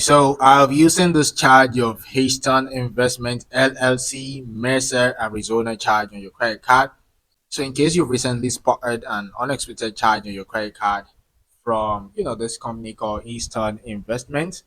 So I'll be using this charge of Easton Investment LLC Mesa, Arizona charge on your credit card. So in case you've recently spotted an unexpected charge on your credit card from this company called Easton Investment,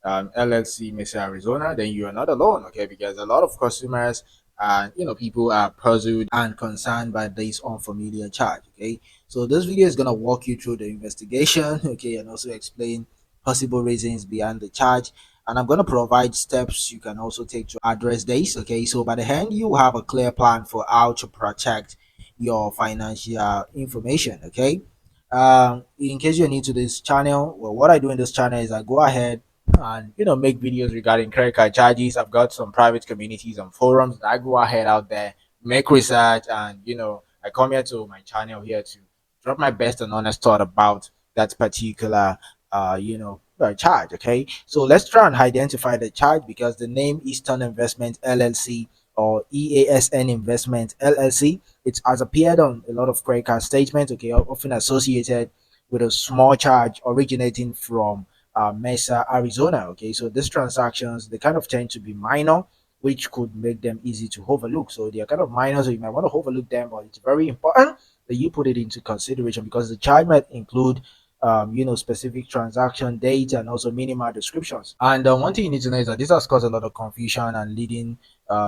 LLC Mesa, Arizona, then you are not alone, okay? Because a lot of customers and people are puzzled and concerned by this unfamiliar charge, okay? So this video is gonna walk you through the investigation, okay, and also explain possible reasons behind the charge. And I'm gonna provide steps you can also take to address this, okay? So by the end, you have a clear plan for how to protect your financial information, okay? In case you're new to this channel, well, what I do in this channel is I go ahead and make videos regarding credit card charges. I've got some private communities and forums that I go ahead out there, make research, and I come here to my channel here to drop my best and honest thought about that particular charge. Okay, so let's try and identify the charge, because the name Eastern Investment LLC or EASN Investment LLC, it has appeared on a lot of credit card statements, okay, often associated with a small charge originating from Mesa, Arizona. Okay, so these transactions, they kind of tend to be minor, which could make them easy to overlook. So they are kind of minor, so you might want to overlook them, but it's very important that you put it into consideration, because the charge might include specific transaction date and also minimal descriptions. And one thing you need to know is that this has caused a lot of confusion and leading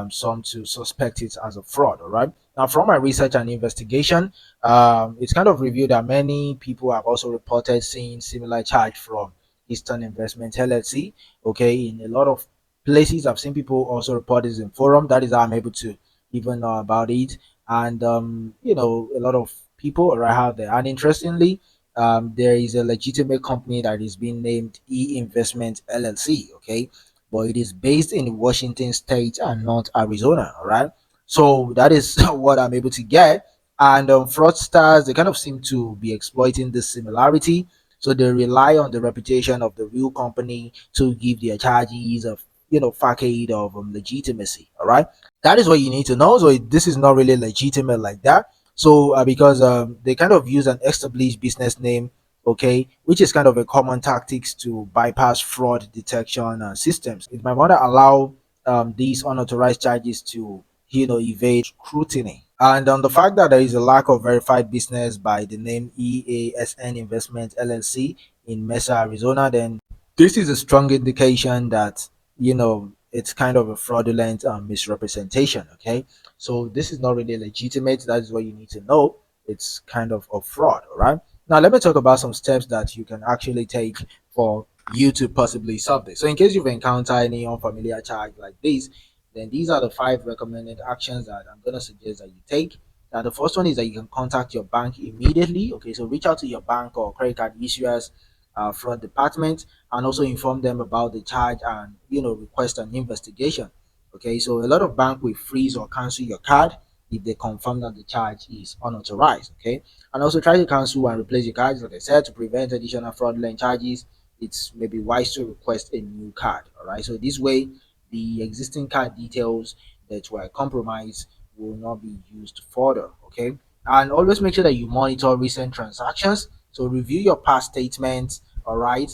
some to suspect it as a fraud. All right. Now, from my research and investigation, it's kind of revealed that many people have also reported seeing similar charge from Eastern Investment LLC. Okay, in a lot of places, I've seen people also report this in forum. That is how I'm able to even know about it. And a lot of people are out there. And interestingly, there is a legitimate company that is being named E Investment LLC. Okay, but it is based in Washington State and not Arizona. All right, so that is what I'm able to get. And fraudsters, they kind of seem to be exploiting this similarity, so they rely on the reputation of the real company to give their charges of facade of legitimacy. All right, that is what you need to know. So this is not really legitimate like that. So because they kind of use an established business name, okay, which is kind of a common tactics to bypass fraud detection systems. It might want to allow these unauthorized charges to evade scrutiny. And on the fact that there is a lack of verified business by the name EASN Investment LLC in Mesa, Arizona, then this is a strong indication that it's kind of a fraudulent misrepresentation. Okay, so this is not really legitimate. That is what you need to know. It's kind of a fraud. All right, now let me talk about some steps that you can actually take for you to possibly solve this. So in case you've encountered any unfamiliar charge like this, then these are the 5 recommended actions that I'm going to suggest that you take. Now the first one is that you can contact your bank immediately. Okay, so reach out to your bank or credit card issuers fraud department, and also inform them about the charge and request an investigation. Okay, so a lot of bank will freeze or cancel your card if they confirm that the charge is unauthorized. Okay, and also try to cancel and replace your cards. Like I said, to prevent additional fraudulent charges, it's maybe wise to request a new card. All right, so this way the existing card details that were compromised will not be used further. Okay, and always make sure that you monitor recent transactions. So review your past statements, all right,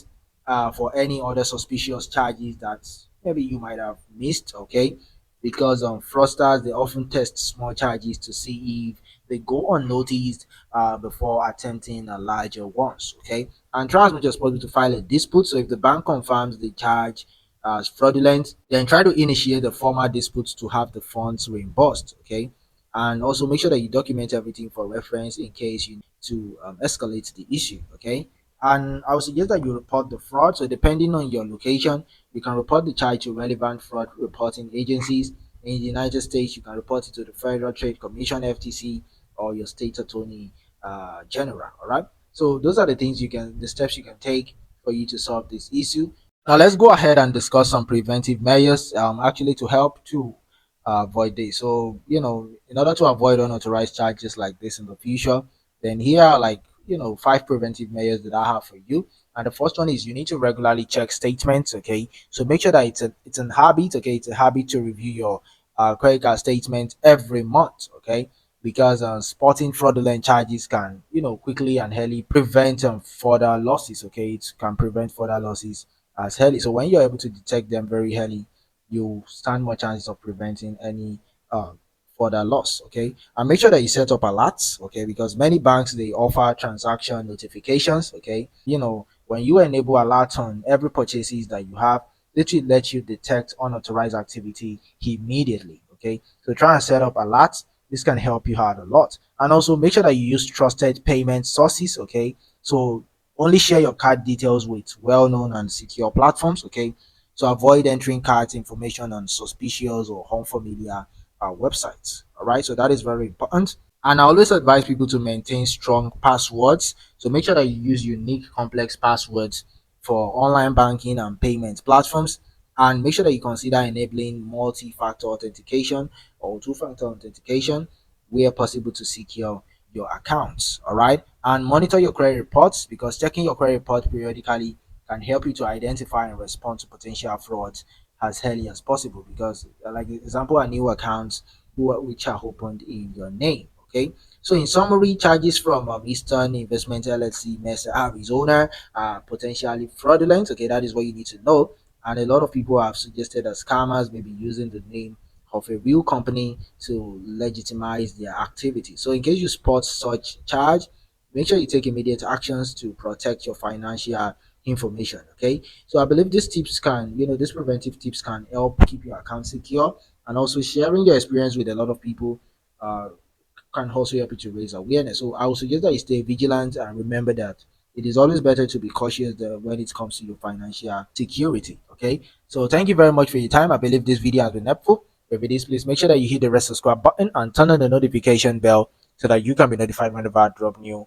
for any other suspicious charges that maybe you might have missed. Okay, because fraudsters, they often test small charges to see if they go unnoticed before attempting a larger ones. Okay, and try as much as possible to file a dispute. So if the bank confirms the charge as fraudulent, then try to initiate the formal dispute to have the funds reimbursed. Okay, and also make sure that you document everything for reference in case you need to escalate the issue. Okay, and I would suggest that you report the fraud. So depending on your location, you can report the charge to relevant fraud reporting agencies. In the United States, you can report it to the Federal Trade Commission, FTC, or your state attorney general. All right, so those are the steps you can take for you to solve this issue. Now let's go ahead and discuss some preventive measures actually to help to avoid this. So in order to avoid unauthorized charges like this in the future, then here are like 5 preventive measures that I have for you. And the first one is you need to regularly check statements. Okay, so make sure that it's an habit. Okay, it's a habit to review your credit card statement every month. Okay, because spotting fraudulent charges can quickly and early prevent further losses. Okay, it can prevent further losses as early. So when you're able to detect them very early, you stand more chances of preventing any uh, further loss. Okay, and make sure that you set up alerts. Okay, because many banks they offer transaction notifications. Okay, when you enable alerts on every purchases that you have, literally let you detect unauthorized activity immediately. Okay, so try and set up alerts. This can help you out a lot. And also make sure that you use trusted payment sources. Okay, so only share your card details with well-known and secure platforms. Okay, so avoid entering card information on suspicious or unfamiliar websites. All right, so that is very important. And I always advise people to maintain strong passwords. So make sure that you use unique, complex passwords for online banking and payment platforms. And make sure that you consider enabling multi-factor authentication or two-factor authentication where possible to secure your accounts. All right. And monitor your credit reports, because checking your credit report periodically can help you to identify and respond to potential frauds as early as possible. Because, like example, a new accounts which are opened in your name. Okay. So in summary, charges from Easton Investment LLC Mesa, Arizona are potentially fraudulent. Okay, that is what you need to know. And a lot of people have suggested that scammers may be using the name of a real company to legitimize their activity. So in case you spot such charge, make sure you take immediate actions to protect your financial information. Okay, so I believe these tips can, these preventive tips can help keep your account secure, and also sharing your experience with a lot of people uh, can also help you to raise awareness. So I would suggest that you stay vigilant and remember that it is always better to be cautious when it comes to your financial security. Okay. So thank you very much for your time. I believe this video has been helpful. If it is, please make sure that you hit the red subscribe button and turn on the notification bell so that you can be notified whenever I drop new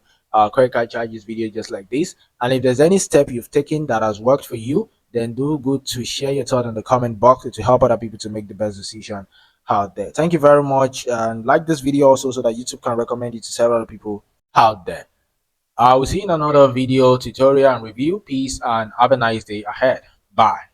credit card charges video just like this. And if there's any step you've taken that has worked for you, then do good to share your thought in the comment box to help other people to make the best decision out there. Thank you very much, and like this video also so that YouTube can recommend it to several people out there. I will see you in another video tutorial and review. Peace and have a nice day ahead. Bye.